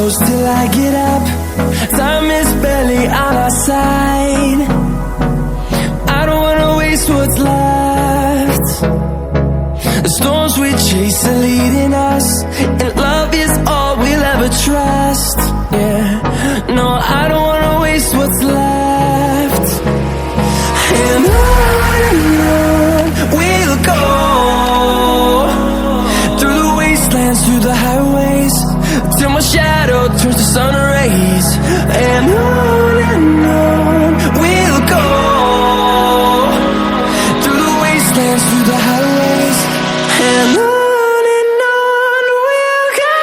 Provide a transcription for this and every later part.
close till I get up. Time is barely on our side. I don't wanna waste what's left. The storms we chase are leading us, and love is all we'll ever trust. Yeah, no, I don't wanna waste what's left. And on we'll go, through the wastelands, through the highways, till my shadow turns to sun rays. And on we'll go, through the wastelands, through the highways, and on we'll go.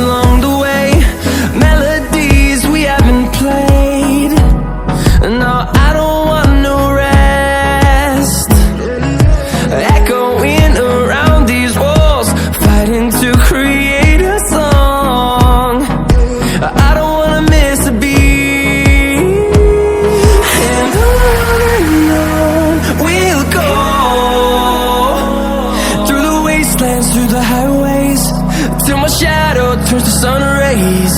Along the way, melodies we haven't played. No, I don't want no rest. Echoing around these walls, fighting to create a song. I don't wanna miss a beat. And on we'll go, through the wastelands, through the highways, till my shadow turns to sun rays.